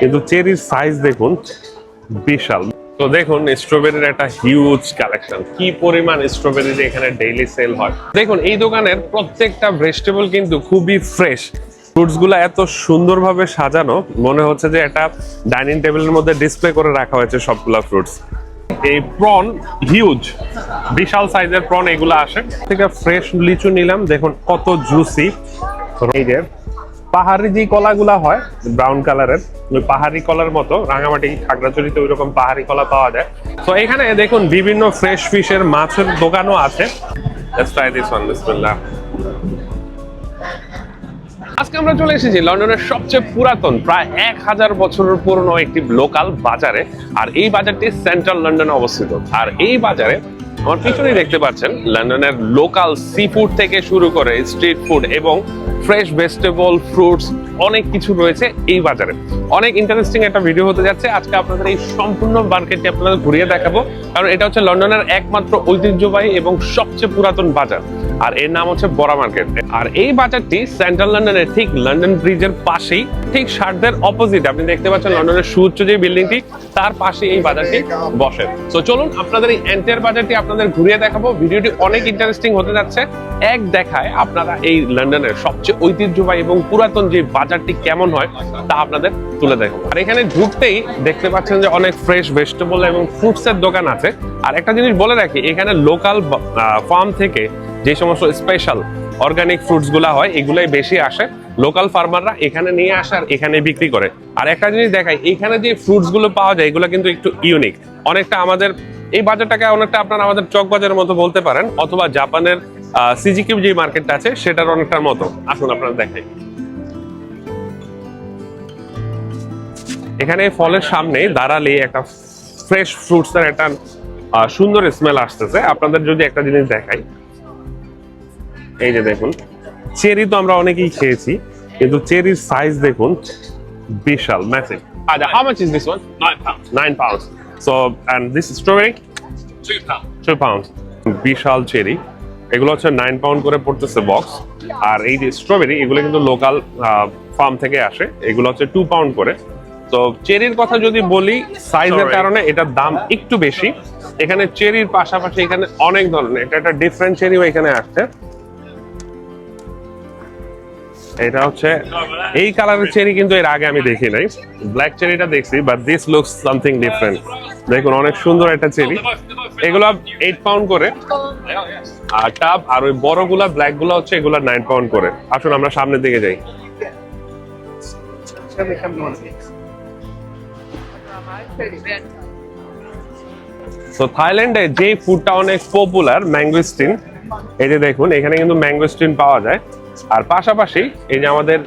কিন্তু চেরির সাইজ দেখুন বিশাল। তো দেখুন স্ট্রবেরির একটা হিউজ কালেকশন, কি পরিমাণ স্ট্রবেরি এখানে ডেইলি সেল হয়। দেখুন এই দোকানের প্রত্যেকটা ভেজিটেবল কিন্তু খুবই ফ্রেশ। ফ্রুটস গুলা এত সুন্দরভাবে সাজানো, মনে হচ্ছে যে একটা ডাইনিং টেবিলের মধ্যে ডিসপ্লে করে রাখা হয়েছে সবগুলা ফ্রুটস। এই প্রন হিউজ, বিশাল সাইজের প্রন এগুলা আসে থেকে। ফ্রেশ লিচু নিলাম, দেখুন কত জুসি। এই যে পাহাড়ি যে কলাগুলা হয় ব্রাউন কালারের, ওই পাহাড়ি কলার মতো রাঙামাটি খাগড়াছড়িতে ওই রকম পাহাড়ি কলা পাওয়া যায়। তো এখানে দেখুন বিভিন্ন ফ্রেশ ফিশের মাছের দোকানও আছে। Let's try this one. বিসমিল্লাহ। আজকে আমরা চলে এসেছি লন্ডনের সবচেয়ে পুরাতন, প্রায় 1000 বছরের পুরনো একটি লোকাল বাজারে। আর এই বাজারটি সেন্ট্রাল লন্ডনে অবস্থিত। আর এই বাজারে আমার পিছনেই দেখতে পাচ্ছেন লন্ডনের লোকাল সি ফুড থেকে শুরু করে স্ট্রিট ফুড এবং ফ্রেশ ভেজিটেবল, ফ্রুটস, অনেক কিছু রয়েছে এই বাজারে। অনেক ইন্টারেস্টিং একটা ভিডিও হতে যাচ্ছে আজকে। আপনাদের এই সম্পূর্ণ মার্কেটটি আপনাদের ঘুরিয়ে দেখাবো, কারণ এটা হচ্ছে লন্ডনের একমাত্র ঐতিহ্যবাহী এবং সবচেয়ে পুরাতন বাজার। আর এর নাম হচ্ছে বড়া মার্কেট। আর এই বাজারটি সেন্ট্রাল লন্ডনের ঠিক লন্ডন ব্রিজের পাশেই, ঠিক শার্টদের অপোজিট আপনি দেখতে পাচ্ছেন লন্ডনের সুউচ্চ যে বিল্ডিংটি, তার পাশে এই বাজারটি বসে। তো চলুন আপনাদের এই এন্টায়ার বাজারটি আপনাদের ঘুরিয়ে দেখাবো। ভিডিওটি অনেক ইন্টারেস্টিং হতে যাচ্ছে। এক দেখায় আপনারা এই লন্ডনের সবচেয়ে ঐতিহ্যবাহী এবং পুরাতন যে বাজারটি কেমন হয় তা আপনাদের তুলে দেখাবো। আর এখানে ঢুকতেই দেখতে পাচ্ছেন যে অনেক ফ্রেশ ভেজিটেবল এবং ফ্রুটস এর দোকান আছে। আর একটা জিনিস বলে রাখি, এখানে লোকাল ফার্ম থেকে যে সমস্ত স্পেশাল অর্গানিক ফ্রুটস গুলা হয় এগুলাই বেশি আসে। লোকাল ফার্মাররা এখানে নিয়ে আসে আর এখানে বিক্রি করে। আর একটা জিনিস দেখাই, এখানে যে ফ্রুটস গুলো পাওয়া যায় এগুলো কিন্তু একটু ইউনিক। অনেকটা আমাদের এই বাজারটাকে অনেকটা আপনারা আমাদের চক বাজারের মতো বলতে পারেন, অথবা জাপানের সিজিকিউ যে মার্কেটটা আছে সেটার অনেকটার মতো। আসুন আপনারা দেখাই। এখানে ফলের সামনে দাঁড়ালে একটা ফ্রেশ ফ্রুটস এর একটা সুন্দর স্মেল আসতেছে। আপনাদের যদি একটা জিনিস দেখাই, এই যে দেখুন চেরি তো আমরা অনেকেই খেয়েছি, কিন্তু চেরির সাইজ দেখুন বিশাল, massive. How much is this one? £9. So and this strawberry? £2. বিশাল চেরি, এগুলো হচ্ছে 9 পাউন্ড করে পড়তেছে বক্স। আর এই যে স্ট্রবেরি এগুলো কিন্তু লোকাল ফার্ম থেকে আসে, এগুলো হচ্ছে 2 পাউন্ড করে। তো চেরির কথা যদি বলি, সাইজের কারণে এটার দাম একটু বেশি। এখানে চেরির পাশাপাশি এখানে অনেক ধরনের, এটা একটা ডিফারেন্ট চেরিও এখানে আসছে। এটা হচ্ছে এই কালারের চেরি কিন্তু এর আগে আমি দেখি নাই। ব্ল্যাক চেরিটা দেখছি, but this looks something different. দেখুন অনেক সুন্দর একটা চেরি। এগুলো 8 পাউন্ড করে আর টাব, আর ওই বড়গুলা ব্ল্যাক গুলা হচ্ছে এগুলা 9 পাউন্ড করে। আসুন আমরা সামনের দিকে যাই। তো থাইল্যান্ডে যে ফুডটা অনেক পপুলার, ম্যাঙ্গোস্টিন। এই যে দেখুন এখানে কিন্তু ম্যাঙ্গোস্টিন পাওয়া যায়। আর পাশাপাশি এই যে আমাদের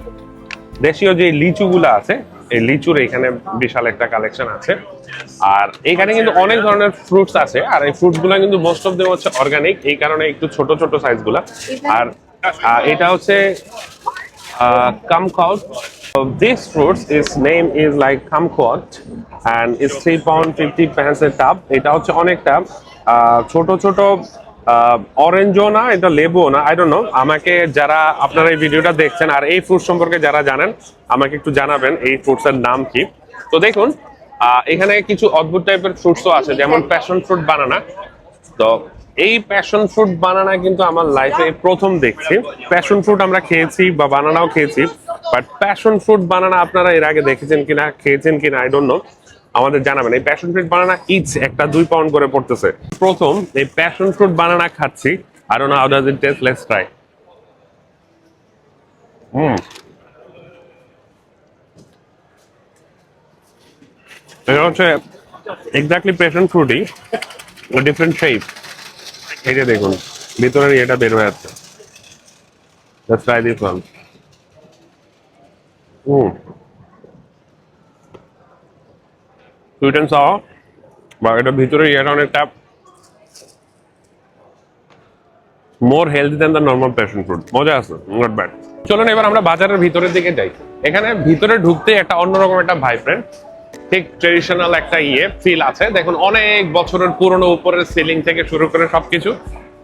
দেশীয় যে লিচু গুলা আছে, এই লিচুর এখানে বিশাল একটা কালেকশন আছে। আর এখানে কিন্তু অনেক ধরনের ফ্রুটস আছে, আর এই ফ্রুটস গুলা কিন্তু মোস্ট অফ দেম হচ্ছে অর্গানিক, এই কারণে একটু ছোট ছোট সাইজ গুলা। আর এটা হচ্ছে kumquat. This fruits its name is like kumquat and it's 3 pound 50 pence a tub. এটা হচ্ছে অনেকটা ছোট ছোট অরেঞ্জও না, এটা লেবুও না, আই ডোন্ট নো। আমাকে যারা আপনারা এই ভিডিওটা দেখছেন আর এই ফ্রুট সম্পর্কে যারা জানেন আমাকে একটু জানাবেন এই ফ্রুটস এর নাম কি। তো দেখুন এখানে কিছু অদ্ভুত টাইপের ফ্রুটসও আছে, যেমন প্যাশন ফ্রুট বানানা। তো এই প্যাশন ফ্রুট বানানা কিন্তু আমার লাইফে প্রথম দেখছি। প্যাশন ফ্রুট আমরা খেয়েছি বা বানানাও খেয়েছি, বাট প্যাশন ফ্রুট বানানা আপনারা এর আগে দেখেছেন কিনা, খেয়েছেন কিনা আই ডোন্ট নো, আমাদের জানাবেন। এই প্যাশন ফ্রুট বানানা ইচ একটা 2 পাউন্ড করে পড়তেছে। প্রথম এই প্যাশন ফ্রুট বানানা খাচ্ছি। I don't know how does it taste. Let's try. এটা হচ্ছে এক্স্যাক্টলি প্যাশন ফ্রুটই, ডিফারেন্ট শেপ। এই যে দেখুন ভিতরের এটা বের হয়ে যাচ্ছে। Let's try this one. Sweet and sour, বা এটা ভিতরে এটা অনেকটা more healthy than the normal passion fruit. মজা আছে, নট ব্যাড। চলুন এবার আমরা বাজারের ভিতরের দিকে যাই। এখানে ভিতরে ঢুকতে একটা অন্যরকম একটা ভাইব্রেন্ট, ঠিক ট্রেডিশনাল একটা ফিল আছে। দেখুন অনেক বছরের পুরনো, উপরের সিলিং থেকে শুরু করে সবকিছু।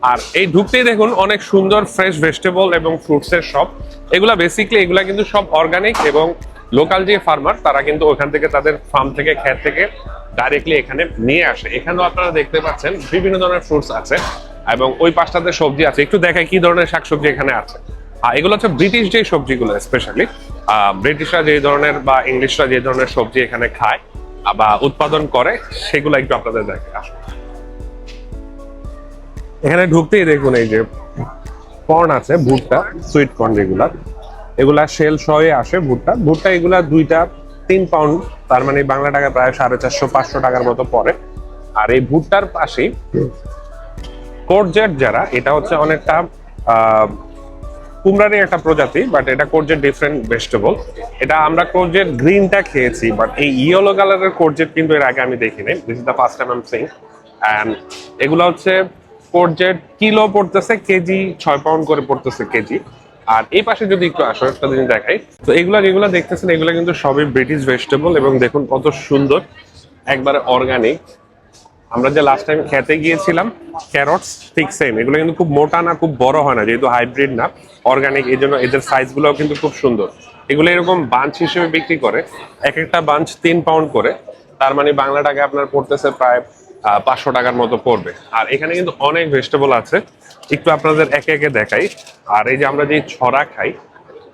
আর এই ঢুকতেই দেখুন অনেক সুন্দর ফ্রেশ ভেজিটেবল এবং ফ্রুটস এর শপ। এগুলা বেসিক্যালি এগুলা কিন্তু সব অর্গানিক এবং লোকাল যে ফার্মার তারা কিন্তু ওখান থেকে তাদের ফার্ম থেকে ক্ষেত থেকে ডাইরেক্টলি এখানে নিয়ে আসে। এখানেও আপনারা দেখতে পাচ্ছেন বিভিন্ন ধরনের ফ্রুটস আছে এবং ওই পাশটাতে সবজি আছে। একটু দেখায় কি ধরনের শাকসবজি এখানে আছে। এগুলো হচ্ছে ব্রিটিশ যে সবজিগুলো, স্পেশালি ব্রিটিশরা যে ধরনের বা ইংলিশরা যে ধরনের সবজি এখানে খায় বা উৎপাদন করে সেগুলো একটু আপনাদের দেখে আসুন। এখানে ঢুকতেই দেখুন এই যে কর্ন আছে, ভুট্টা, সুইট কর্ন যেগুলা, এগুলা শেল সহে আসে। ভুট্টা এগুলা 2-3 পাউন্ড, তার মানে বাংলা টাকা প্রায় 450-500 টাকার মতো পড়ে। আর এই ভুট্টার পাশেই কোরজেট, যারা এটা হচ্ছে অনেকটা কুমড়ারই একটা প্রজাতি, বাট এটা কোরজেট ডিফারেন্ট ভেজিটেবল। এটা আমরা কোরজেট গ্রিনটা খেয়েছি, বাট এই ইয়েলো কালারের কোরজেট কিন্তু এর আগে আমি দেখিনি। This is the first time I am seeing. And এগুলো হচ্ছে কোরজেট কিলো পড়তেছে, কেজি 6 পাউন্ড করে পড়তেছে কেজি। আর এই পাশে যদি একটু আসো একটা জিনিস দেখাই, তো এগুলা যেগুলো দেখতেছেন এগুলো কিন্তু সবই ব্রিটিশ ভেজিটেবল এবং দেখুন কত সুন্দর, একবারে অর্গানিক। আমরা যে লাস্ট টাইম খেতে গিয়েছিলাম ক্যারটস, ঠিক সেম। এগুলো কিন্তু খুব মোটা না, খুব বড় হয় না, যেহেতু হাইব্রিড না, অর্গানিক, এই জন্য এদের সাইজ গুলোও কিন্তু খুব সুন্দর। এগুলো এরকম বাঞ্চ হিসেবে বিক্রি করে, এক একটা বাঞ্চ 3 পাউন্ড করে, তার মানে বাংলা টাকায় আপনার পড়তেছে প্রায় 500 টাকার মতো পড়বে। আর এখানে কিন্তু অনেক ভেজিটেবল আছে, একটু আপনাদের একে একে দেখাই। আর এই যে আমরা যে ছড়া খাই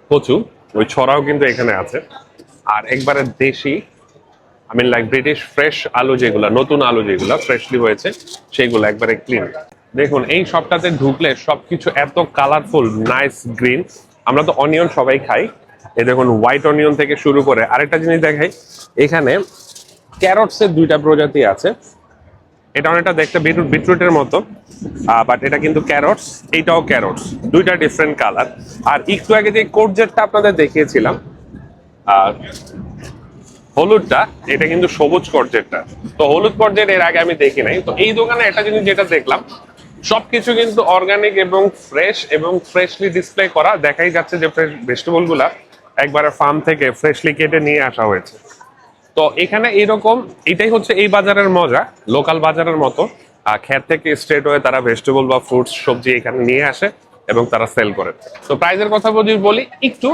কচু, ওই ছড়াও কিন্তু এখানে আছে। আর একবারে দেশি, I mean like British fresh আলু, যেগুলা নতুন আলু যেগুলা ফ্রেশলি হয়েছে সেইগুলো একবারে ক্লিন। দেখুন এই শপটাতে ঢুকলে সবকিছু এত কালারফুল, নাইস গ্রিন। আমরা তো অনিয়ন সবাই খাই, এই দেখুন হোয়াইট অনিয়ন থেকে শুরু করে। আরেকটা জিনিস দেখাই, এখানে ক্যারটস এর 2টা প্রজাতি আছে। এটা অনেকটা দেখতে বিটরুটের মতো, বাট এটা কিন্তু ক্যারটস, এইটাও ক্যারটস, 2টা ডিফারেন্ট কালার। আর একটু আগে যে কোরজেটটা আপনাদের দেখিয়েছিলাম হলুদটা, এটা কিন্তু সবুজ কোরজেটটা। তো হলুদ কোরজেট এর আগে আমি দেখি নাই। তো এই দোকানে একটা জিনিস যেটা দেখলাম, সবকিছু কিন্তু অর্গানিক এবং ফ্রেশ এবং ফ্রেশলি ডিসপ্লে করা। দেখাই যাচ্ছে যে ফ্রেশ ভেজিটেবল গুলা একবারে ফার্ম থেকে ফ্রেশলি কেটে নিয়ে আসা হয়েছে। তো এখানে এইরকম, এটাই হচ্ছে এই বাজারের মজা, লোকাল বাজারের মতো। ক্ষেত থেকে স্ট্রেট হয়ে তারা ভেজিটেবল বা ফ্রুটস সবজি এখানে নিয়ে আসে এবং তারা সেল করে। তো প্রাইসের কথা যদি বলি, একটু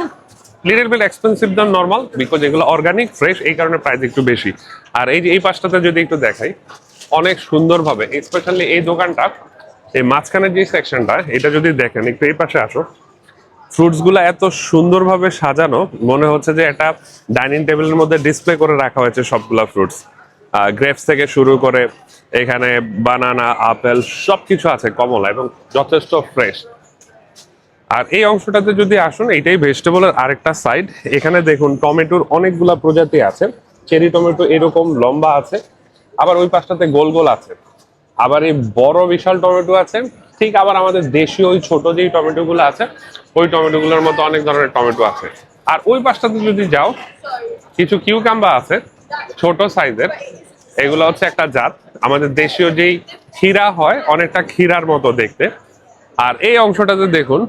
little bit expensive than normal, because এগুলো অর্গানিক ফ্রেশ, এই কারণে প্রাইস একটু বেশি। আর এই যে এই পাশটাতে যদি একটু দেখাই, অনেক সুন্দরভাবে, স্পেশালি এই দোকানটা, এই মাঝখানের যে সেকশনটা, এটা যদি দেখেন, একটু এই পাশে আসো, ফ্রুটস গুলা এত সুন্দরভাবে সাজানো, মনে হচ্ছে যে একটা ডাইনিং টেবিলের মধ্যে ডিসপ্লে করে রাখা হয়েছে সবগুলা ফ্রুটস। গ্রেপস থেকে শুরু করে এখানে বানানা, আপেল সবকিছু আছে, কমলা, এবং যথেষ্ট ফ্রেশ। আর এই অংশটাতে যদি আসুন, এইটাই ভেজিটেবলের আরেকটা সাইড। এখানে দেখুন টমেটোর অনেকগুলা প্রজাতি আছে। চেরি টমেটো এরকম লম্বা আছে, আবার ওই পাশটাতে গোল গোল আছে, আবার এই বড় বিশাল টমেটো আছে, ঠিক আবার আমাদের দেশীয় ওই ছোট যেই টমেটো গুলো আছে ওই টমেটো গুলোর মতো অনেক ধরনের টমেটো আছে। আর ওই পাশটাতে যদি যাও, কিছু কিউকাম্বা আছে ছোট সাইজের, এগুলো হচ্ছে একটা জাত, আমাদের দেশীয় যেই ক্ষীরা হয় অনেকটা ক্ষীরার মতো দেখতে। আর এই অংশটাতে দেখুন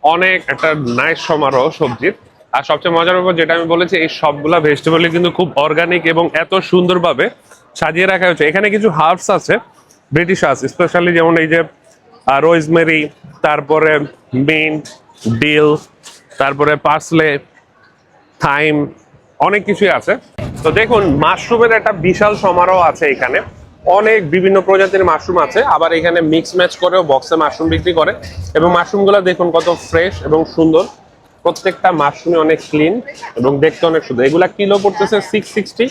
অনেক একটা নাইস সমারোহ সবজির। আর সবচেয়ে মজার ব্যাপার যেটা আমি বলেছি, এই সবগুলা ভেজিটেবল কিন্তু খুব অর্গানিক এবং এত সুন্দরভাবে সাজিয়ে রাখা হয়েছে। এখানে কিছু হার্বস আছে, ব্রিটিশ হার্বস, স্পেশালি যেমন এই যে রোজমেরি, তারপরে মিন্ট, ডিল, তারপরে পার্সলে, থাইম, অনেক কিছুই আছে। তো দেখুন মাশরুমের একটা বিশাল সমারোহ আছে এখানে, অনেক বিভিন্ন প্রজাতির মাশরুম আছে। আবার এখানে মিক্স ম্যাচ করেও বক্সে মাশরুম বিক্রি করে, এবং মাশরুমগুলো দেখুন কত ফ্রেশ এবং সুন্দর। প্রত্যেকটা মাশরুমই অনেক ক্লিন এবং দেখতে অনেক সুন্দর। এগুলা কিলো পড়তেছে 660,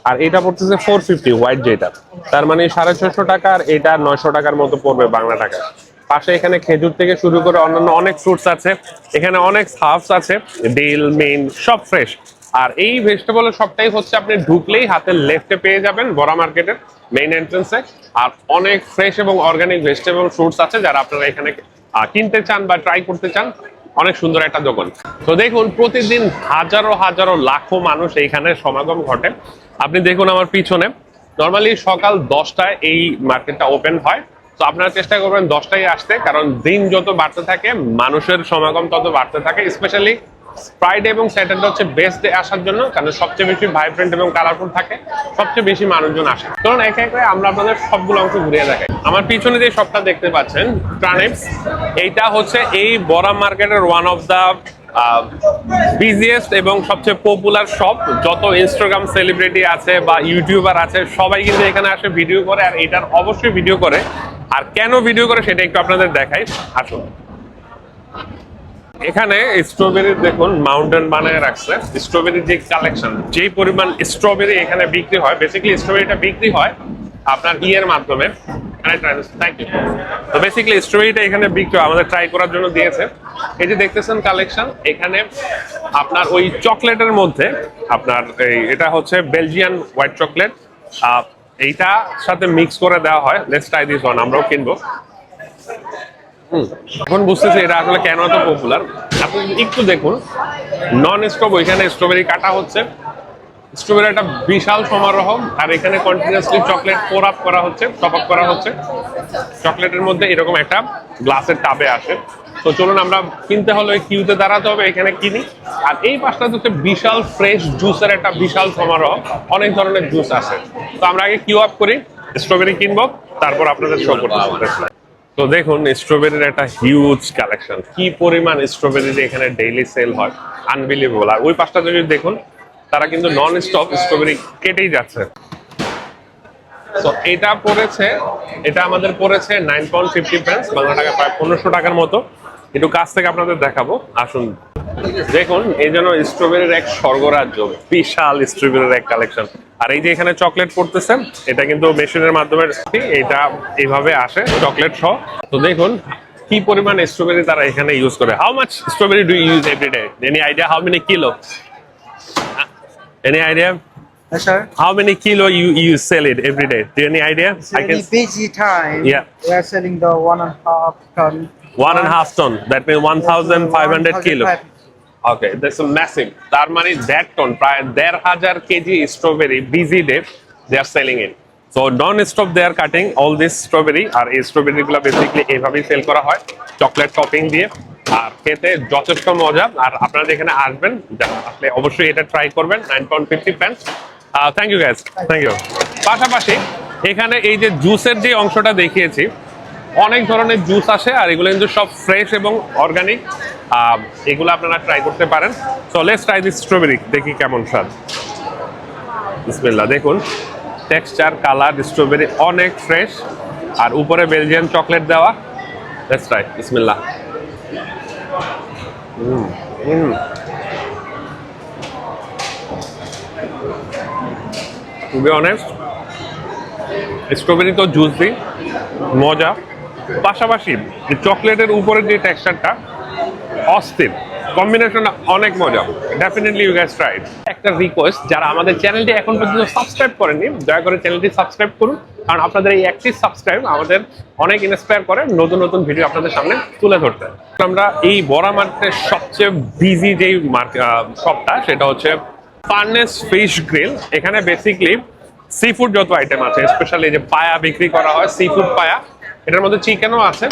আর এটা পড়তেছে 450 হোয়াইট যেটা, তার মানে 650 টাকা, আর এটা 900 টাকার মতো পড়বে বাংলা টাকায়। পাশে এখানে খেজুর থেকে শুরু করে অন্যান্য অনেক ফ্রুটস আছে, এখানে অনেক হার্বস আছে, ডিল, মিন্ট, সব ফ্রেশ। আর এই ভেজিটেবলের সবটাই হচ্ছে আপনি ঢুকলেই হাতের লেফটে পেয়ে যাবেন বড় মার্কেটের মেইন এন্ট্রান্সে। আর অনেক ফ্রেশ এবং অর্গানিক ভেজিটেবল ফ্রুটস আছে, যারা আপনারা এখানে কিনতে চান বা ট্রাই করতে চান। অনেক সুন্দর একটা দোকান। তো দেখুন প্রতিদিন হাজারো হাজারো লাখো মানুষ এইখানে সমাগম ঘটে। আপনি দেখুন আমার পিছনে, নর্মালি সকাল 10টায় এই মার্কেটটা ওপেন হয়। তো আপনারা চেষ্টা করবেন 10টায় আসতে, কারণ দিন যত বাড়তে থাকে মানুষের সমাগম তত বাড়তে থাকে। স্পেশালি ফ্রাইডে এবং স্যাটারডে হচ্ছে বেস্ট ডে আসার জন্য, কারণ সবচেয়ে বেশি ভাইব্রেন্ট এবং কালারফুল থাকে, সবচেয়ে বেশি মানুষজন আসে। কারণ একে একে আমরা আপনাদের সবগুলো অংশ ঘুরিয়ে দেখাই। আমার পিছনে যে শপটা দেখতে পাচ্ছেন ট্রানেপস, এইটা হচ্ছে এই বড়া মার্কেটের ওয়ান অফ দা বিজিয়েস্ট এবং সবচেয়ে পপুলার শপ। যত ইনস্টাগ্রাম সেলিব্রিটি আছে বা ইউটিউবার আছে সবাই কিন্তু এখানে আসে ভিডিও করে, আর এটার অবশ্যই ভিডিও করে। আর কেন ভিডিও করে সেটা একটু আপনাদের দেখাই, আসুন। এখানে স্ট্রবেরি দেখুন মাউন্টেন বানায় রাখছে। স্ট্রবেরির যে কালেকশন, যে পরিমাণ স্ট্রবেরি এখানে বিক্রি হয়, বেসিক্যালি স্ট্রবেরিটা বিক্রি হয় আপনার ইয়ের মাধ্যমে। Thank you. তো বেসিক্যালি স্ট্রবেরিটা এখানে বিক্রি হয়, আমাদের ট্রাই করার জন্য দিয়েছে। এই যে দেখতেছেন কালেকশন, এখানে আপনার ওই চকলেটের মধ্যে আপনার এটা হচ্ছে বেলজিয়ান হোয়াইট চকলেট, এইটা সাথে মিক্স করে দেওয়া হয়। লেটস ট্রাই দিস ওয়ান, আমরাও কিনবো। এখন বুঝতেছি এটা আসলে কেন এত পপুলার। আপনি একটু দেখুন, নন স্টপ ওইখানে স্ট্রবেরি কাটা হচ্ছে, স্ট্রবেরি একটা বিশাল সমারোহ, আর এখানে কন্টিনিউয়াসলি চকলেট পোর আপ করা হচ্ছে, টপ আপ করা হচ্ছে। চকলেটের মধ্যে এরকম একটা গ্লাসের টাবে আসে। তো চলুন আমরা কিনতে হলে কিউতে দাঁড়াতে হবে, এখানে কিনি। আর এই পাশটা হচ্ছে বিশাল ফ্রেশ জুসের একটা বিশাল সমারোহ, অনেক ধরনের জুস আছে। তো আমরা আগে কিউ আপ করি, স্ট্রবেরি কিনবো, তারপর আপনাদের শো করতে হবে। তো দেখুন স্ট্রবেরির একটা হিউজ কালেকশন, কি পরিমাণ স্ট্রবেরি এখানে ডেইলি সেল হয়, আনবিলিভেবল। আর ওই পাশটা যদি দেখুন, তারা কিন্তু নন স্টপ স্ট্রবেরি কেটেই যাচ্ছে। তো এটা পড়েছে, এটা আমাদের পড়েছে 9 £50, বাংলা টাকা প্রায় 1500 টাকার মতো। একটু কাছ থেকে আপনাদের দেখাবো, আসুন। দেখুন এই জন্য স্ট্রবেরির এক স্বর্গরাজ্য, বিশাল স্ট্রবেরির এক কালেকশন। আর এই যে এখানে চকলেট পড়তেছেন, এটা কিন্তু মেশিনের মাধ্যমে এটা এইভাবে আসে চকলেট সহ। তো দেখুন কি পরিমাণ স্ট্রবেরি তারা এখানে ইউজ করে। How much strawberry do you use every day? Any idea how many kilo? Any idea? Yes, sir. How many kilo you sell it every day? Do you any idea? So in busy time, Yeah. we are selling the 1.5 ton. 1.5 ton. That means 1,500 kilo. Okay, that's a massive. তার মানে that ton, প্রায় 1,500 KG strawberry busy day they are selling it. So non-stop they are cutting all this strawberry, আর এই strawberry গুলো basically এইভাবেই sell করা হয় chocolate topping দিয়ে। আর খেতে যথেষ্ট মজা। আর আপনারা যেখানে আসবেন আসলে অবশ্যই এটা ট্রাই করবেন। 9 £50। Thank you guys, thank you. পাশাপাশি এখানে এই যে জুসের যে অংশটা দেখিয়েছি, অনেক ধরনের জুস আসে, আর এগুলো কিন্তু সব ফ্রেশ এবং অর্গানিক। এগুলো আপনারা ট্রাই করতে পারেন। So let's try this strawberry, দেখি কেমন স্বাদ। বিসমিল্লাহ। দেখুন টেক্সচার, কালার, স্ট্রবেরি অনেক ফ্রেশ, আর উপরে বেলজিয়ান চকলেট দেওয়া। লেটস ট্রাই, বিসমিল্লাহ। টু বি অনেস্ট, স্ট্রবেরি তো জুসি, মজা। পাশাপাশি চকলেটের উপরে যে টেক্সচারটা অস্থির, কম্বিনেশন অনেক মজা। Definitely you guys try. একটা রিকোয়েস্ট, যারা আমাদের চ্যানেলটি এখন পর্যন্ত সাবস্ক্রাইব করেননি, দয়া করে চ্যানেলটি সাবস্ক্রাইব করুন, কারণ আপনাদের এই একটি সাবস্ক্রাইব আমাদের অনেক ইন্সপায়ার করে নতুন নতুন ভিডিও আপনাদের সামনে তুলে ধরতে। আমরা এই বড়া মার্কেটের সবচেয়ে বিজি যেই শপটা, সেটা হচ্ছে ফার্নেস ফিশ গ্রিল। এখানে বেসিকলি সি ফুড যত আইটেম আছে, স্পেশালি যে পায়া বিক্রি করা হয়, সি ফুড পায়া, এটার মধ্যে চিকেনও আছে।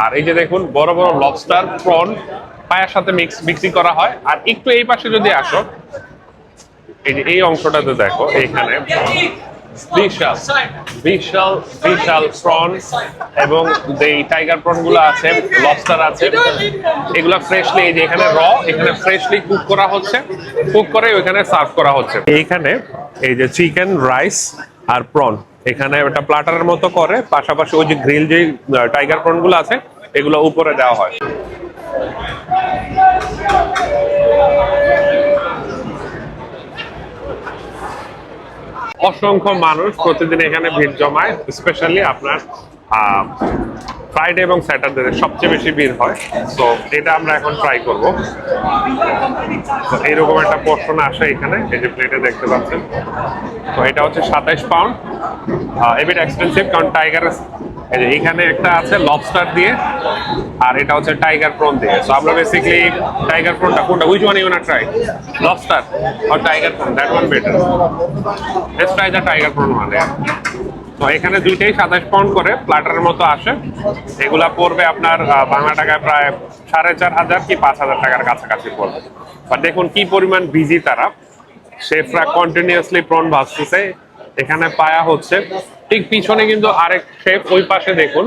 আর এই যে দেখুন বড় বড় লবস্টার, প্রন পায়ার সাথে মিক্সিং করা হয়। আর একটু এই পাশে যদি আসো, এই যে এই অংশটাতে দেখো, এইখানে বিশাল বিশাল বিশাল প্রন এবং এই টাইগার প্রন গুলো আছে, লবস্টার আছে। এগুলা ফ্রেশলি এই যে এখানে এখানে ফ্রেশলি কুক করা হচ্ছে, কুক করে ওইখানে সার্ভ করা হচ্ছে। এইখানে এই যে চিকেন, রাইস আর প্রন এখানে একটা প্লাটারের মতো করে, পাশাপাশি ওই যে গ্রিল যে টাইগার প্রন গুলো আছে এগুলো উপরে দেওয়া হয়। অসংখ্য মানুষ প্রতিদিন এখানে ভিড় জমায়, স্পেশালি আপনার ফ্রাইডে এবং স্যাটারডে সবচেয়ে বেশি ভিড় হয়। তো এটা আমরা এখন ট্রাই করব। তো এইরকম একটা পোর্শন আসে এখানে, এই যে প্লেটে দেখতে পাচ্ছেন। তো এটা হচ্ছে 27 পাউন্ড, এবিট এক্সপেন্সিভ, কারণ টাইগার এইখানে একটা আছে লবস্টার দিয়ে, আর এটা হচ্ছে টাইগার প্রন দিয়ে। সো আমরা বেসিক্যালি টাইগার প্রনটা কোনটা, উইচ ওয়ান ইউ না try, lobster or tiger prawn? That one better. Let's try the tiger prawn one. তো এখানে দুইটাই 27 পাউন্ড করে প্লাটারের মতো আসে। এগুলা পড়বে আপনার বাংলা টাকায় প্রায় 4,500 কি 5,000 টাকার কাছাকাছি পড়বে। আর দেখুন কি পরিমাণ বিজি তারা, শেফরা কন্টিনিউয়াসলি প্রন ভাজতেছে, এখানে পায়া হচ্ছে। ঠিক পিছনে কিন্তু আরেক শেফ, ওই পাশে দেখুন,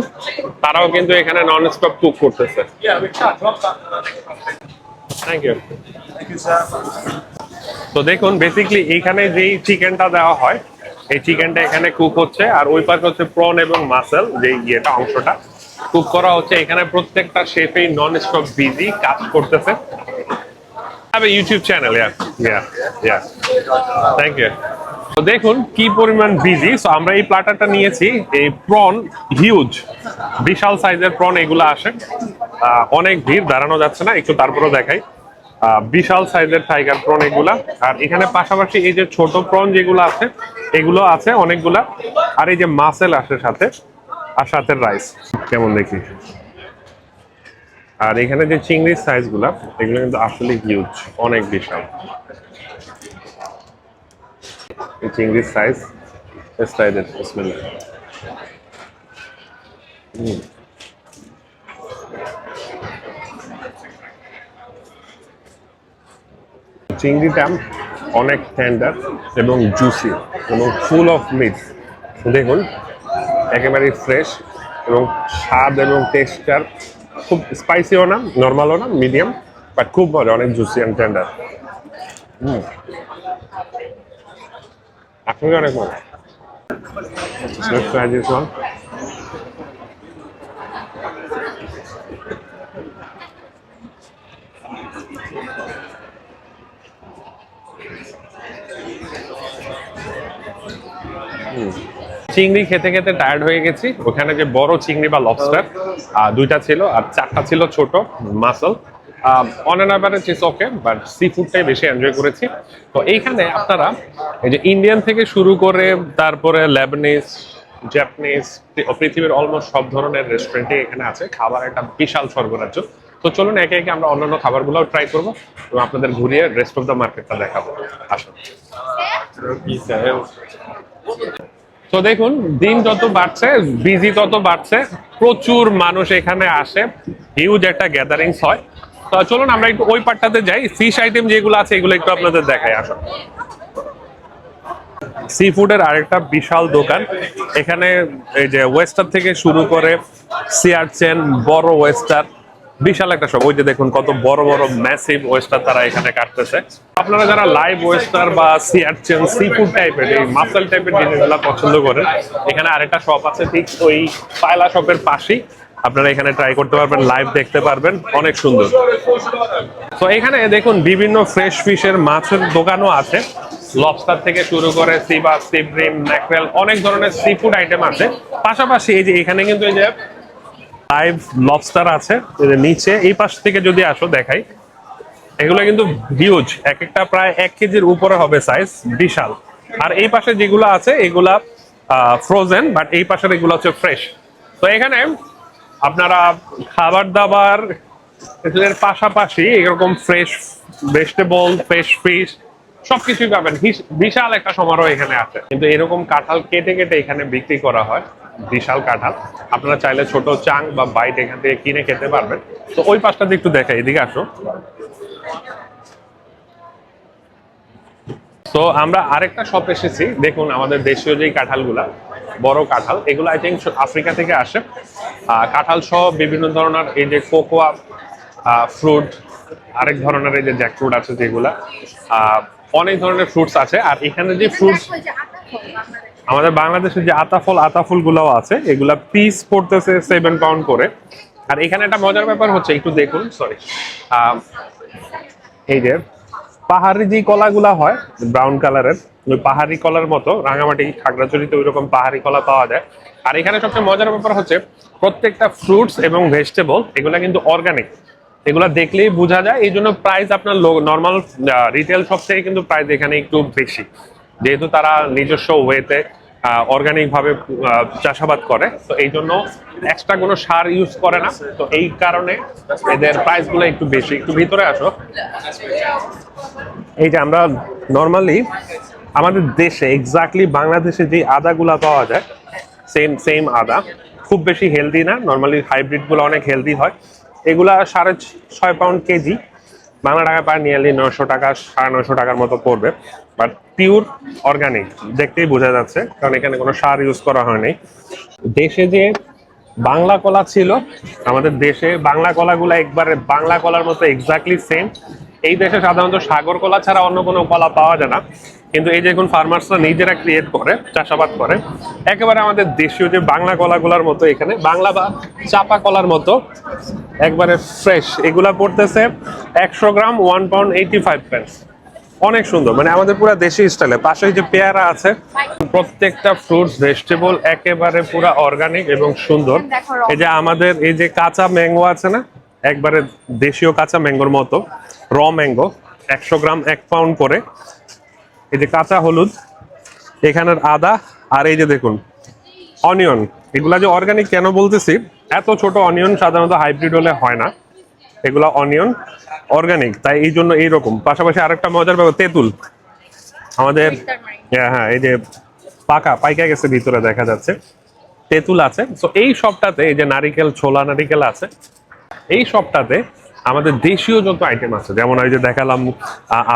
তারাও কিন্তু এখানে নন স্টপ কুক করতেছে। Thank you. তো দেখুন বেসিক্যালি এইখানে যেই চিকেনটা দেওয়া হয় এই চিকেনটা এখানে কুক হচ্ছে, আর ওই পাশে হচ্ছে প্রন এবং মাসেল যে ইয়েটা অংশটা কুক করা হচ্ছে। এখানে প্রত্যেকটা শেফই নন স্টপ বিজি কাজ করতেছে। have a YouTube channel, yeah. Thank you. তো দেখুন কি পরিমাণ বিজি। সো আমরা এই প্ল্যাটারটা নিয়েছি, এই প্রন হিউজ বিশাল সাইজের প্রন এগুলো আসে। অনেক ভিড়, দাঁড়ানো যাচ্ছে না, একটু তারপরেও দেখাই। বিশাল সাইজের টাইগার প্রন এগুলা। আর এখানে পাশাপাশি এই যে ছোট প্রন যেগুলো আছে এগুলো আছে অনেকগুলা। আর এই যে মাসেল আসে সাথে, আর সাথে রাইস কেমন দেখি। আর এখানে যে চিংড়ির সাইজ গুলা এগুলো কিন্তু আসলে হিউজ, অনেক বিশাল। এই চিংড়ির সাইজ স্টাইলের বিসমিল্লাহ। চিংড়িটা অনেক টেন্ডার এবং জুসি এবং ফুল অফ মিট। দেখুন একেবারে ফ্রেশ এবং স্বাদ এবং টেক্সচার খুব স্পাইসিও না, নর্মালও না, মিডিয়াম, বাট খুব মজা, অনেক জুসি অ্যান্ড টেন্ডার। আসলে অনেক মজা। Let's try this one. চিংড়ি খেতে খেতে টায়ার্ড হয়ে গেছি। ওখানে যে বড় চিংড়ি বা লবস্টার দুইটা ছিল, আর চারটা ছিল ছোট mussel. On an average it's okay, but sea ফুডটাই বেশি এনজয় করেছি। তো এইখানে আপনারা এই যে ইন্ডিয়ান থেকে শুরু করে তারপরে লেবানিজ, জাপানিজ, পৃথিবীর অলমোস্ট সব ধরনের রেস্টুরেন্টে এখানে আছে। খাবার একটা বিশাল সর্বরাজ্য। তো চলুন একে একে আমরা অন্যান্য খাবারগুলোও ট্রাই করবো এবং আপনাদের ঘুরিয়ে রেস্ট অফ দ্য মার্কেটটা দেখাবো। আসুন। তো দেখুন দিন যত বাড়ছে বিজি তত বাড়ছে, প্রচুর মানুষ এখানে আসে, হিউজ একটা গ্যাদারিংস হয়। তো চলুন আমরা একটু ওই পার্টটাতে যাই, ফিশ আইটেম যেগুলো আছে এগুলো একটু আপনাদের দেখাই। আসুন। সি ফুডের আরেকটা বিশাল দোকান। এখানে এই যে ওয়েস্টার থেকে শুরু করে সিয়ারচেন, বড় ওয়েস্টার, বিশাল একটা সব। ওই যে দেখুন কত বড় বড় ম্যাসিভ ওয়েস্টার তারা এখানে কাটতেছে। আপনারা যারা লাইভ ওয়েস্টার বা সিয়ারচেন, সি ফুড টাইপের এই মাসেল টাইপের জিনিসগুলো পছন্দ করেন, এখানে আরেকটা শপ আছে ঠিক ওই পায়লা শপের পাশেই। আপনারা এখানে ট্রাই করতে পারবেন, লাইভ দেখতে পারবেন, অনেক সুন্দর। তো এখানে দেখুন বিভিন্ন ফ্রেশ ফিশের মাছের দোকানও আছে, লবস্টার থেকে শুরু করে সিবাস, সিব্রিম, ম্যাকরেল, অনেক ধরনের সি ফুড আইটেম আছে। পাশাপাশি এই যে এখানে কিন্তু এই যে লাইভ লবস্টার আছে নিচে। এই পাশ থেকে যদি আসো দেখাই, এগুলো কিন্তু হিউজ, এক একটা প্রায় 1 কেজির উপরে হবে সাইজ, বিশাল। আর এই পাশে যেগুলো আছে এগুলা ফ্রোজেন, বাট এই পাশের এগুলো হচ্ছে ফ্রেশ। তো এখানে আপনারা খাবার দাবার এর পাশাপাশি এরকম ফ্রেশ ভেজিটেবল, ফ্রেশ ফিশ সবকিছুই পাবেন। বিশাল একটা সমারোহ এখানে আছে। কিন্তু এরকম কাঁঠাল কেটে কেটে এখানে বিক্রি করা হয়, বিশাল কাঁঠাল। আপনারা চাইলে ছোট চাং বা বাইট এখান থেকে কিনে খেতে পারবেন। তো ওই পাশটাতে একটু দেখাই, এদিকে আসো। তো আমরা আরেকটা শপ এসেছি, দেখুন আমাদের দেশীয় যেই কাঁঠালগুলা, বড় কাঁঠাল, এগুলো আই থিঙ্ক আফ্রিকা থেকে আসে। কাঁঠাল সহ বিভিন্ন ধরনের এই যে কোকোয়া ফ্রুট, আরেক ধরনের এই যে জ্যাক ফ্রুট আছে যেগুলা, অনেক ধরনের ফ্রুটস আছে। আর এখানে যে ফ্রুটস আমাদের বাংলাদেশে যে আতাফল গুলাও আছে, এগুলা পিস পড়তেছে 7 পাউন্ড করে। আর এখানে একটা মজার ব্যাপার হচ্ছে, একটু দেখুন, সরি, এই যে পাহাড়ি যে কলাগুলা হয় ব্রাউন কালারের, ওই পাহাড়ি কলার মতো রাঙামাটি খাগড়াছড়িতে ওই রকম পাহাড়ি কলা পাওয়া যায়। আর এখানে সবচেয়ে মজার ব্যাপার হচ্ছে প্রত্যেকটা ফ্রুটস এবং ভেজিটেবল এগুলা কিন্তু অর্গানিক, এগুলা দেখলেই বোঝা যায়। এই জন্য প্রাইস আপনার নর্মাল রিটেল শপ থেকে কিন্তু প্রাইস এখানে একটু বেশি, যেহেতু তারা নিজস্ব ওয়েতে অর্গানিক ভাবে চাষাবাদ করে। তো এই জন্য এক্সট্রা কোনো সার ইউজ করে না, তো এই কারণে এদের প্রাইস গুলো একটু বেশি। একটু ভিতরে আসো। এই যে আমরা নর্মালি আমাদের দেশে এক্স্যাক্টলি বাংলাদেশে যে আদাগুলা পাওয়া যায়, সেম আদা, খুব বেশি হেলদি না। নর্মালি হাইব্রিড গুলো অনেক হেলদি হয়। এগুলা 6.5 পাউন্ড কেজি, বাংলা টাকা প্রায় নিয়ারলি 900 টাকা, 950 টাকার মতো পড়বে। বাট পিওর অর্গানিক, দেখতেই বোঝা যাচ্ছে, কারণ এখানে কোনো সার ইউজ করা হয়নি। দেশে যে বাংলা কলা ছিল, আমাদের দেশে বাংলা কলাগুলো একবারে বাংলা কলার মতো এক্স্যাক্টলি সেম, এই দেশে সাধারণত সাগর কলা ছাড়া অন্য কোনো কলা পাওয়া যায় না, কিন্তু এই যে এখন ফার্মার্সরা নিজেরা ক্রিয়েট করে, চাষাবাদ করে, একেবারে আমাদের দেশীয় যে বাংলা কলাগুলার মতো, এখানে বাংলা বা চাপা কলার মতো একবারে ফ্রেশ। এগুলা পড়তেছে 100 গ্রাম 1 পাউন্ড 85 pence। অনেক সুন্দর, মানে আমাদের পুরো দেশি স্টাইলে। পাশে যে পেয়ারা আছে, প্রত্যেকটা ফ্রুটস ভেজিটেবল একেবারে পুরো অর্গানিক এবং সুন্দর। এই যে আমাদের এই যে কাঁচা ম্যাঙ্গো আছে না, একবারে দেশীয় কাঁচা ম্যাঙ্গোর মতো র ম্যাঙ্গো, 100 গ্রাম 1 পাউন্ড করে। এই যে কাঁচা হলুদ, এখানের আদা, আর এই যে দেখুন অনিয়ন। এগুলা যে অর্গানিক কেন বলতেছি, এত ছোট অনিয়ন সাধারণত হাইব্রিড হলে হয় না, এগুলা অনিয়ন অর্গানিক, তাই এই জন্য এইরকম। পাশাপাশি আরেকটা মজার ব্যাপার, তেঁতুল আমাদের, হ্যাঁ এই যে পাইকা গেছে ভিতরে দেখা যাচ্ছে, তেঁতুল আছে। তো এই সবটাতে এই যে নারিকেল, ছোলা নারিকেল আছে, এই সবটাতে আমাদের দেশীয় যত আইটেম আছে, যেমন এই যে দেখালাম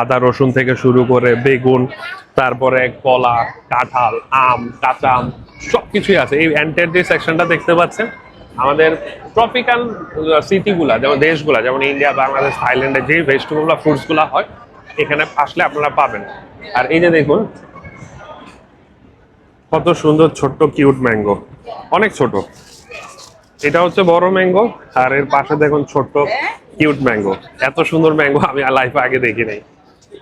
আদা রসুন থেকে শুরু করে বেগুন, তারপরে কলা, কাঁঠাল, আম, কাঁচা আম, সবকিছুই আছে। এই এন্টার যে সেকশনটা দেখতে পাচ্ছেন, আমাদের ট্রপিক্যাল সিটিগুলা, যেমন দেশগুলা, যেমন ইন্ডিয়া, বাংলাদেশ, থাইল্যান্ডে যে ভেজিটেবল বা ফ্রুটস গুলা হয়, এখানে আসলে আপনারা পাবেন। আর এই যে দেখুন কত সুন্দর ছোট্ট কিউট ম্যাঙ্গো, অনেক ছোট। এটা হচ্ছে বড় ম্যাঙ্গো, আর এর পাশে দেখুন ছোট্ট কিউট ম্যাঙ্গো। এত সুন্দর ম্যাঙ্গো আমি লাইফে আগে দেখি নাই।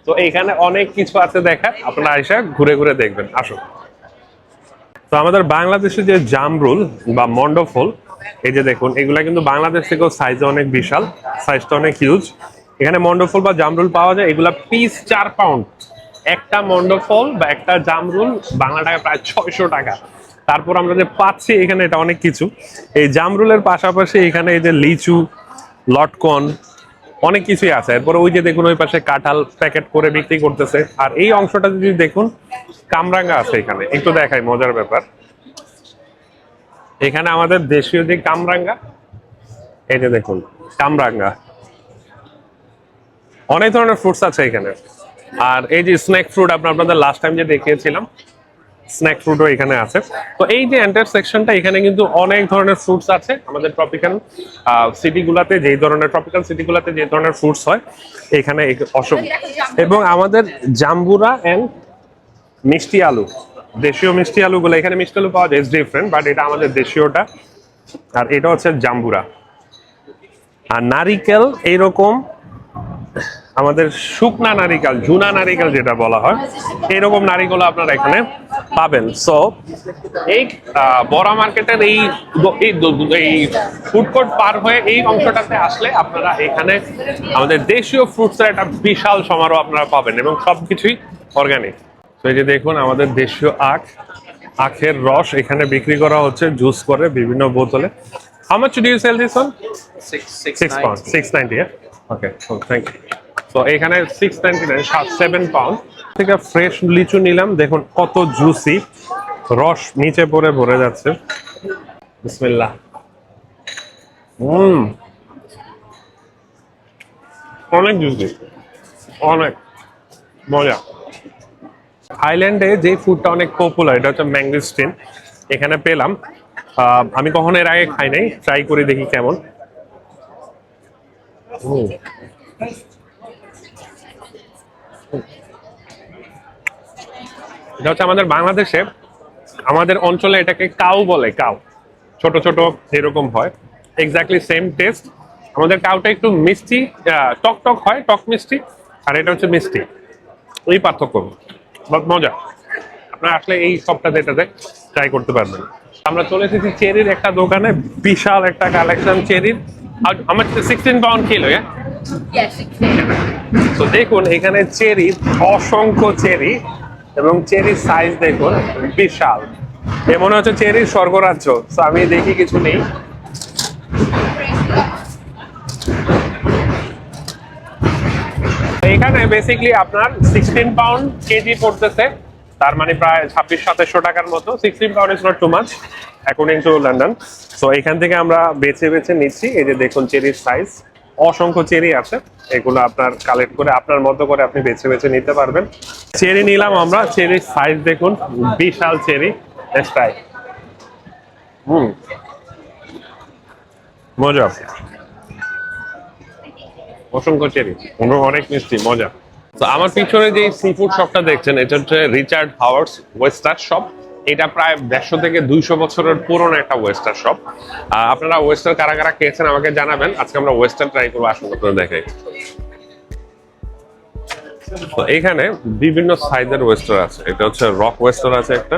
তো এখানে অনেক কিছু আছে দেখার, আপনারা আইসা ঘুরে ঘুরে দেখবেন, আসুন। তো আমাদের বাংলাদেশে যে জামরুল বা মন্ডফল, এই যে দেখুন এগুলা কিন্তু বাংলাদেশ থেকেও সাইজে অনেক বিশাল, সাইজটা অনেক হিউজ। এখানে মন্ডফল বা জামরুল পাওয়া যায়, এগুলা পিস 4 পাউন্ড। একটা মন্ডফল বা একটা জামরুল বাংলা টাকা প্রায় 600 টাকা। তারপর আমরা যে পাচ্ছি এখানে, এটা অনেক কিছু। এই জামরুলের পাশাপাশি এখানে এই যে লিচু, লটকন, অনেক কিছুই আছে। এরপরে ওই যে দেখুন ওই পাশে কাঁঠাল প্যাকেট করে বিক্রি করতেছে। আর এই অংশটা যদি দেখুন, কামরাঙ্গা আছে এখানে, একটু দেখাই মজার ব্যাপার। এখানে আমাদের দেশীয় যে কামরাঙ্গা, এই যে দেখুন কামরাঙ্গা, অনেক ধরনের ফ্রুটস আছে এখানে। আর এই যে স্ন্যাক ফ্রুট আপনাদের লাস্ট টাইম যে দেখিয়েছিলাম, স্ন্যাক ফ্রুটও এখানে আছে। তো এই যে এন্টার সেকশনটা, এখানে কিন্তু অনেক ধরনের ফ্রুটস আছে। আমাদের ট্রপিক্যাল সিটিগুলাতে যেই ধরনের যে ধরনের ফ্রুটস হয় এখানে অসংখ্য। এবং আমাদের জাম্বুরা এন্ড মিষ্টি আলু, দেশীয় মিষ্টি আলুগুলো, এখানে মিষ্টি আলু পাওয়া যায়, ইটস ডিফারেন্ট, বাট এটা আমাদের দেশীয়টা। আর এটা হচ্ছে জাম্বুরা। আর নারিকেল এইরকম আমাদের শুকনা নারিকেল, ঝুনা নারিকেল যেটা বলা হয়, এইরকম নারিকেল আপনারা এখানে পাবেন। সো এই বড়া মার্কেটের এই ফুড কোর্ট পার হয়ে এই অংশটাতে আসলে আপনারা এখানে আমাদের দেশীয় ফ্রুটসের একটা বিশাল সমারোহ আপনারা পাবেন, এবং সবকিছুই অর্গানিক। তো এই যে দেখুন আমাদের দেশীয় আখের রস এখানে বিক্রি করা হচ্ছে জুস করে বিভিন্ন বোতলে। How much do you sell this one? 6 pounds, 690, yeah? Okay, so thank you. So এখানে 699, 7 পাউন্ড থেকে ফ্রেশ লিচু নিলাম। দেখুন কত জুসি, রস নিচে পড়ে ভরে যাচ্ছে। বিসমিল্লাহ। অনেক জুসি, অনেক মজা। থাইল্যান্ডে যে ফুডটা অনেক পপুলার, এটা হচ্ছে ম্যাঙ্গোস্টিন। এখানে পেলাম, আমি কখনো এর আগে খাই নাই, ট্রাই করে দেখি কেমন। এটা হচ্ছে আমাদের বাংলাদেশে, আমাদের অঞ্চলে এটাকে কাউ বলে, কাউ ছোট ছোট এরকম হয়, এক্স্যাক্টলি সেম টেস্ট। আমাদের কাউটা একটু মিষ্টি, টক টক হয়, টক মিষ্টি, আর এটা হচ্ছে মিষ্টি, এই পার্থক্য। মজা, আপনারা আসলে এই সবটা যেটাতে ট্রাই করতে পারবেন। আমরা চলে এসেছি চেরির একটা দোকানে, বিশাল একটা কালেকশন চেরির। আমার 16 পাউন্ড কিলো, তো দেখুন এখানে চেরি, অসংখ্য চেরি, এবং চেরির সাইজ দেখুন বিশাল। এ মনে হচ্ছে চেরির স্বর্গরাজ্য। তো আমি দেখি কিছু নেই। এখানে বেসিকলি আপনার 16 পাউন্ড কেজি পড়তেছে, তার মানে প্রায় 2600-2700 টাকার মতো। 16 pound is not too much according to London. So এখান থেকে আমরা বেছে বেছে নিচ্ছি। এই যে দেখুন চেরির সাইজ, অসংখ্য চেরি আছে, এগুলো আপনার কালেক্ট করে আপনার মতো করে আপনি বেছে বেছে নিতে পারবেন। চেরি নিলাম আমরা, চেরির সাইজ দেখুন বিশাল চেরি। Next try. মজা। অসংখ্য চেরি, অনেক মিষ্টি, মজা। তো আমার পিছনে যে সি ফুড শপটা দেখছেন, এটা হচ্ছে রিচার্ড হাওয়ার্ডস ওয়েস্টার শপ। এটা প্রায় 150 থেকে 200 বছরের পুরনো একটা ওয়েস্টার শপ। আপনারা ওয়েস্টার কারা কারা খেয়েছেন আমাকে জানাবেন। আজকে আমরা ওয়েস্টার ট্রাই করবো, আসুন আপনারা দেখাই। তো এখানে বিভিন্ন সাইজের ওয়েস্টার আছে। এটা হচ্ছে রক ওয়েস্টার আছে একটা,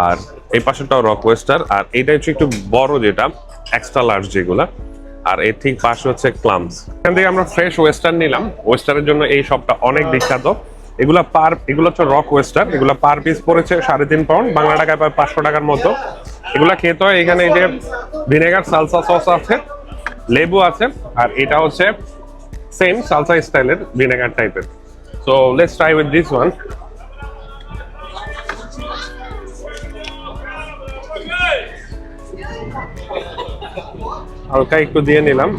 আর এই পাশেটাও রক ওয়েস্টার, আর এটা হচ্ছে একটু বড় যেটা এক্সট্রা লার্জ যেগুলা, আর এর ঠিক পাশে হচ্ছে ক্লামস। এখান থেকে আমরা ফ্রেশ ওয়েস্টার নিলাম। ওয়েস্টারের জন্য এই শপটা অনেক বিখ্যাত। এগুলো হচ্ছে রক ওয়েস্টার, এগুলো পার পিস পড়েছে 3.5 পাউন্ড, বাংলা টাকায় প্রায় 500 টাকার মতো। এগুলা খেতে হয়। এখানে এই যে ভিনেগার সালসা সস আছে, লেবু আছে, আর এটা হচ্ছে সেম সালসা স্টাইলের ভিনেগার টাইপের। So let's try with this one. হালকা একটু দিয়ে নিলাম।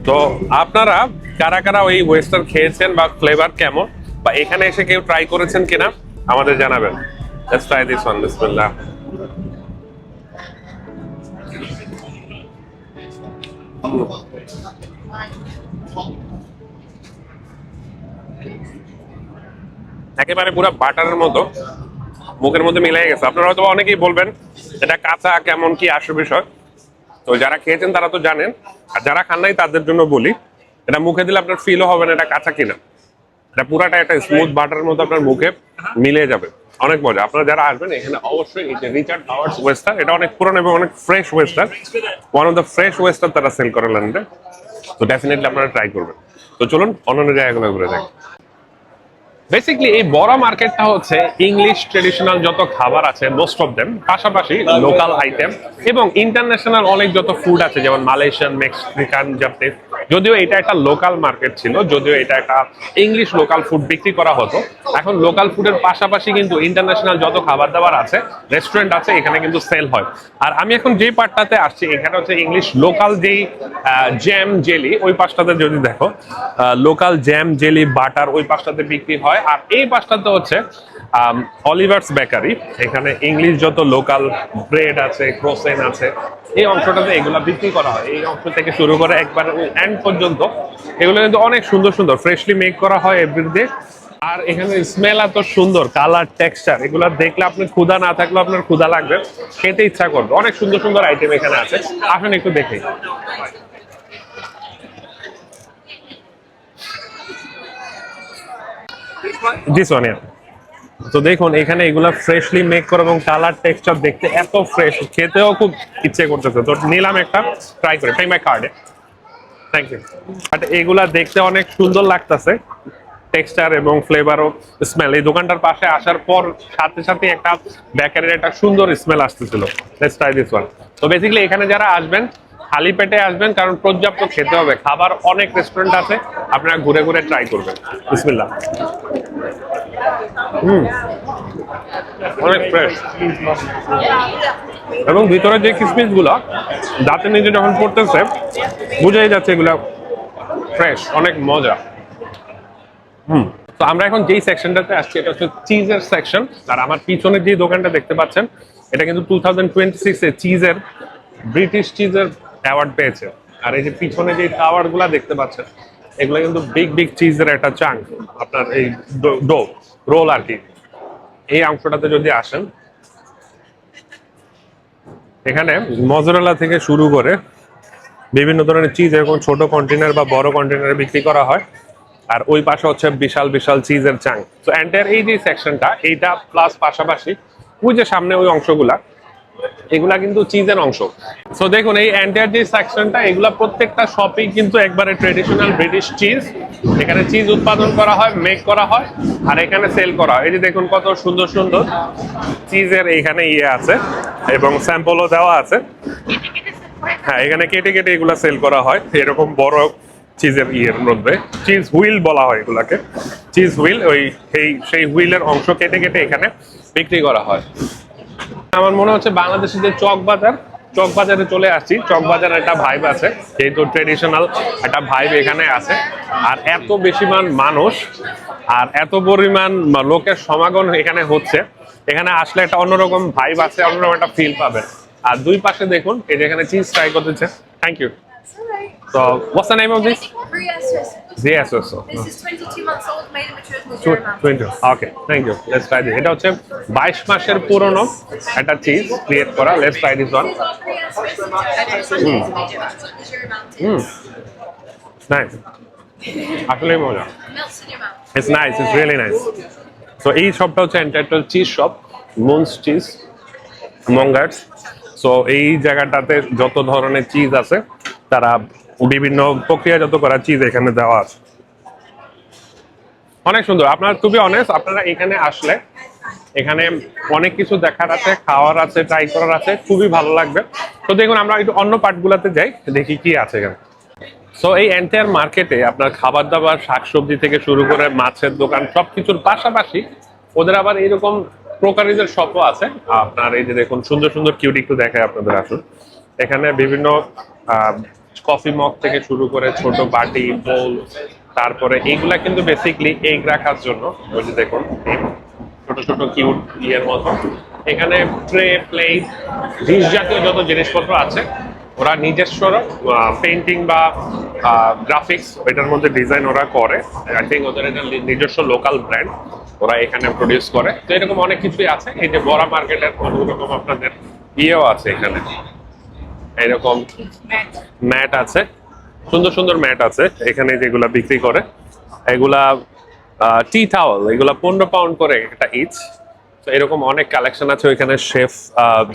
তো আপনারা কারা কারা ওই ওয়েস্টার খেয়েছেন বা ফ্লেভার কেমন, বা এখানে এসে কেউ ট্রাই করেছেন কিনা আমাদের জানাবেন। Let's try this one. বিসমিল্লাহ। একেবারে পুরো বাটারের মতো মুখের মধ্যে মিলাই গেছে। আপনারা হয়তো অনেকেই বলবেন এটা কাঁচা, কেমন কি আসল বিষয়। তো যারা খেয়েছেন তারা তো জানেন, আর যারা খান নাই তাদের জন্য বলি, এটা মুখে দিলে আপনার ফিলও হবে না এটা কাঁচা কিনা। এটা পুরাটা একটা স্মুথ বাটারের মতো আপনার মুখে মিলে যাবে, অনেক মজা। আপনারা যারা আসবেন এখানে অবশ্যই এই যে রিচার্ড হাওয়ার্ডস ওয়েস্টার, এটা অনেক পুরনো এবং অনেক fresh oyster, one of the fresh oyster তারা সেল করে লন্ডনে। তো ডেফিনেটলি আপনারা ট্রাই করবেন। তো চলুন অন্যান্য জায়গাগুলো ঘুরে দেখি। বেসিক্যালি এই বড় মার্কেটটা হচ্ছে ইংলিশ ট্রেডিশনাল যত খাবার আছে মোস্ট অফ দেম, পাশাপাশি লোকাল আইটেম এবং ইন্টারন্যাশনাল অনেক যত ফুড আছে, যেমন মালয়েশিয়ান, মেক্সিকান, জাপানিজ। যদিও এটা একটা লোকাল মার্কেট ছিল, যদিও এটা একটা ইংলিশ লোকাল ফুড বিক্রি করা হতো, এখন লোকাল ফুডের পাশাপাশি কিন্তু ইন্টারন্যাশনাল যত খাবার দাবার আছে, রেস্টুরেন্ট আছে, এখানে কিন্তু সেল হয়। আর আমি এখন যে পার্টটাতে আসছি এখানে হচ্ছে ইংলিশ লোকাল যেই জ্যাম জেলি, ওই পাশটাতে যদি দেখো লোকাল জ্যাম জেলি বাটার ওই পাশটাতে বিক্রি হয়। আর এই পাশটাতে হচ্ছে অলিভার্স বেকারি, এখানে ইংলিশ যত লোকাল ব্রেড আছে, ক্রোসেন আছে, এই অংশটাতে এগুলা বিক্রি করা হয়। এই অংশ থেকে শুরু করে একবার এন্ড পর্যন্ত এগুলো কিন্তু অনেক সুন্দর সুন্দর ফ্রেশলি মেক করা হয় এভরিডে। আর এখানে স্মেল এত সুন্দর, কালার, টেক্সচার, এগুলো দেখলে আপনার ক্ষুধা না থাকলেও আপনার ক্ষুধা লাগবে, খেতে ইচ্ছা করবে। অনেক সুন্দর সুন্দর আইটেম এখানে আছে, আসুন একটু দেখি। This one. তো দেখুন এখানে এগুলা ফ্রেশলি মেক করে এবং কালার টেক্সচার দেখতে এত ফ্রেশ, খেতেও খুব ইচ্ছে করতেছে। তো নিলাম একটা, ট্রাই করে। পে মাই কার্ডে, থ্যাংক ইউ। বাট এগুলা দেখতে অনেক সুন্দর লাগতেছে, টেক্সচার এবং ফ্লেভার ও স্মেল। এই দোকানটার পাশে আসার পর সাথে সাথে একটা বেকারির একটা সুন্দর স্মেল আসতেছিল। Let's try this one. তো বেসিক্যালি এখানে যারা আসবেন খালি পেটে আসবেন, কারণ পর্যাপ্ত খেতে হবে। খাবার অনেক রেস্টুরেন্ট আছে, আপনারা ঘুরে ঘুরে ট্রাই করবেন। বিসমিল্লাহ। অনেক ফ্রেশ, এবং ভিতরে যে কিসমিস গুলা দাঁতের নিচে যখন পড়তেছে বুঝাই যাচ্ছে এগুলা ফ্রেশ, অনেক মজা। তো আমরা এখন যেই সেকশনটাতে আসছি এটা হচ্ছে চিজের সেকশন। আর আমার পিছনে যে দোকানটা দেখতে পাচ্ছেন এটা কিন্তু 2026 এ চিজের ব্রিটিশ চিজের অ্যাওয়ার্ড পেয়েছে। আর এই যে পিছনে যে টাওয়ার গুলা দেখতে পাচ্ছেন এগুলো কিন্তু বিগ বিগ চিজের একটা চাঙ্ক, আপনার এই ডো রোল আর কি। এই অংশটাতে যদি আসেন, এখানে মজরেলা থেকে শুরু করে বিভিন্ন ধরনের চিজ এরকম ছোট কন্টেনার বা বড় কন্টেনারে বিক্রি করা হয়। আর ওই পাশে হচ্ছে বিশাল বিশাল চিজের চাঙ্ক। তো এন্টায়ার এই যে সেকশনটা, এইটা প্লাস পাশাপাশি ওই যে সামনে ওই অংশগুলা, এগুলা কিন্তু চিজের অংশ। সো দেখুন এই এন্টায়ার যে সেকশনটা, এগুলা প্রত্যেকটা শপেই কিন্তু একবারে ট্রেডিশনাল ব্রিটিশ চিজ। এখানে চিজ উৎপাদন করা হয়, মেক করা হয়, আর এখানে সেল করা হয়। এই যে দেখুন কত সুন্দর সুন্দর চিজের এইখানে ইয়ে আছে এবং স্যাম্পলও দেওয়া আছে। হ্যাঁ, এখানে কেটে কেটে এগুলা সেল করা হয় এরকম বড় চিজের ইয়ের মধ্যে। চিজ হুইল বলা হয় এগুলাকে, চিজ হুইল। ওই সেই হুইলের অংশ কেটে কেটে এখানে বিক্রি করা হয়। আমার মনে হচ্ছে বাংলাদেশের যে চক বাজারে চলে আসছি। চক বাজারে একটা ভাইব আছে, যেহেতু ট্রেডিশনাল একটা ভাইব এখানে আছে। আর এত বেশি মানুষ আর এত পরিমাণ লোকের সমাগম এখানে হচ্ছে, এখানে আসলে একটা অন্যরকম ভাইব আছে, অন্যরকম একটা ফিল পাবেন। আর দুই পাশে দেখুন এই যেখানে চিজ ট্রাই করতেছে। Thank you. So what's the name of this? Brie Espresso. The espresso. This is 22 months old, made and matured with zero amount. 20. Okay, thank you. Let's try this. এটা হচ্ছে 22 মাসের পুরনো একটা চিজ ক্রিয়েট করা. Let's try this one. This is all Brie Espresso. Zero amount. Nice. আসলে মজা. Melts in your mouth. It's nice. It's really nice. So এই শপটা হচ্ছে এন্টারটেল cheese shop, Mons cheesemongers. So এই জায়গাটাতে যত ধরনের চিজ আছে তারা বিভিন্ন প্রক্রিয়াজাত করা চিজ এখানে দেওয়া আছে। অনেক সুন্দর। আপনার টু বি অনেস্ট, আপনারা এখানে আসলে এখানে অনেক কিছু দেখার আছে, খাওয়ার আছে, ট্রাই করার আছে, খুবই ভালো লাগবে। তো দেখুন আমরা একটু অন্য পার্টগুলোতে যাই, দেখি কি আছে এখানে। সো এই এন্টায়ার মার্কেটে আপনার খাবার দাবার, শাকসবজি থেকে শুরু করে মাছের দোকান সবকিছুর পাশাপাশি ওদের আবার এইরকম ক্রোকারিজের শপও আছে। আপনার এই যে দেখুন সুন্দর সুন্দর কিউট, একটু দেখায় আপনাদের, আসুন। এখানে বিভিন্ন কফি মগ থেকে শুরু করে ছোট বাটি, বোল, তারপরে এইগুলা কিন্তু বেসিকলি এগ রাখার জন্য। ওই যে দেখুন ছোট ছোট কিউট ইয়ের মতো। এখানে ট্রে, প্লেট, ডিশ জাতীয় যত জিনিসপত্র আছে ওরা নিজস্ব পেইন্টিং বা গ্রাফিক্স এটার মধ্যে ডিজাইন ওরা করে। আই থিঙ্ক ওদের এটা নিজস্ব লোকাল ব্র্যান্ড, ওরা এখানে প্রডিউস করে। তো এরকম অনেক কিছুই আছে। এই যে বড়া মার্কেটের অনুরকম আপনাদের ইয়েও আছে এখানে, এরকম ম্যাট আছে, সুন্দর সুন্দর ম্যাট আছে এখানে যেগুলা বিক্রি করে। এগুলা টি টাওয়াল, এগুলা 15 পাউন্ড করে একটা ইচ। তো এরকম অনেক কালেকশন আছে ওইখানে, শেফ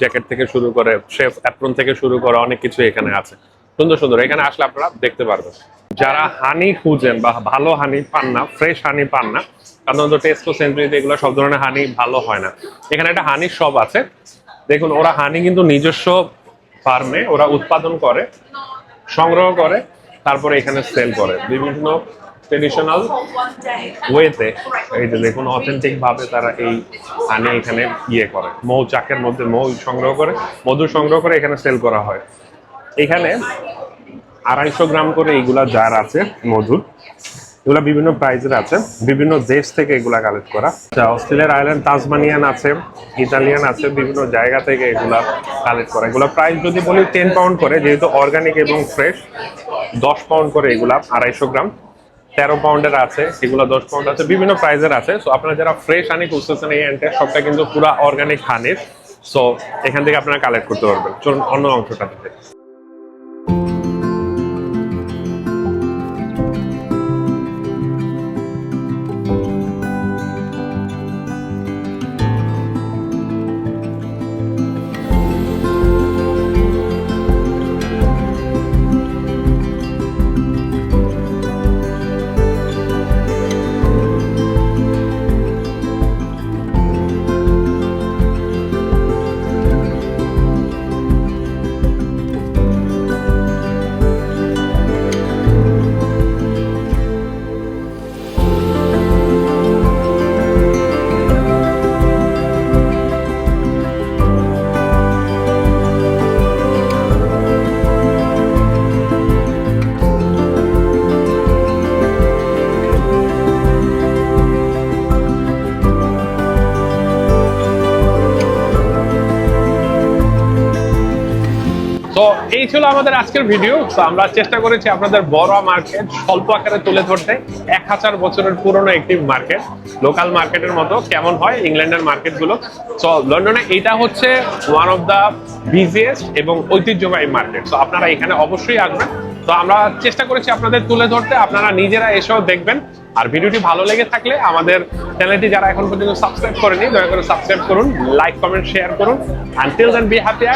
জ্যাকেট থেকে শুরু করে, শেফ অ্যাপ্রন থেকে শুরু করে অনেক কিছু এখানে আছে সুন্দর সুন্দর। এখানে আসলে আপনারা দেখতে পারবেন। যারা হানি খুঁজেন বা ভালো হানি পান না, ফ্রেশ হানি পান না, সাধারণত টেস্টো, সেঞ্চুরিতে এগুলো সব ধরনের হানি ভালো হয় না। এখানে একটা হানি শপ আছে। দেখুন ওরা হানি কিন্তু নিজস্ব ফার্মে ওরা উৎপাদন করে, সংগ্রহ করে, তারপরে এখানে সেল করে বিভিন্ন ট্রেডিশনাল ওয়েতে। এই যে দেখুন অথেন্টিক ভাবে তারা এই হানি এখানে ইয়ে করে, মৌচাকের মধ্যে মৌ সংগ্রহ করে, মধু সংগ্রহ করে এখানে সেল করা হয়। এখানে 250 গ্রাম করে এইগুলা জার আছে মধুর, এগুলা বিভিন্ন প্রাইজের আছে, বিভিন্ন দেশ থেকে এগুলা কালেক্ট করা। অস্ট্রেলিয়ার আইল্যান্ড, তাসমানিয়ান আছে, ইতালিয়ান আছে, বিভিন্ন জায়গা থেকে এগুলা কালেক্ট করা। এগুলা প্রাইস যদি বলি 10 পাউন্ড করে, যেহেতু অর্গানিক এবং ফ্রেশ। 10 পাউন্ড করে এগুলা 250 গ্রাম, 13 পাউন্ডের আছে, এগুলা 10 পাউন্ড আছে, বিভিন্ন প্রাইজের আছে। সো আপনারা যারা ফ্রেশ হানি খুঁজতেছেন, এই এন্টায়ার সবটা কিন্তু পুরো অর্গানিক হানির। সো এখান থেকে আপনারা কালেক্ট করতে পারবেন। চলুন অন্য অংশটা থেকে। তো এই ছিল আমাদের আজকের ভিডিও। তো আমরা চেষ্টা করেছি আপনাদের বড় মার্কেট স্বল্প আকারে তুলে ধরতে। 1000 বছরের পুরনো একটি মার্কেট, লোকাল মার্কেটের মতো কেমন হয় ইংল্যান্ডের মার্কেটগুলো। তো লন্ডনে এটা হচ্ছে ওয়ান অফ দ্য বিজিয়েস্ট এবং ঐতিহ্যবাহী মার্কেট। তো আপনারা এখানে অবশ্যই আসবেন। তো আমরা চেষ্টা করেছি আপনাদের তুলে ধরতে, আপনারা নিজেরা এসেও দেখবেন। আর ভিডিওটি ভালো লেগে থাকলে আমাদের চ্যানেলটি যারা এখন পর্যন্ত সাবস্ক্রাইব করেনি, দয়া করে সাবস্ক্রাইব করুন, লাইক, কমেন্ট, শেয়ার করুন। Until then be happy.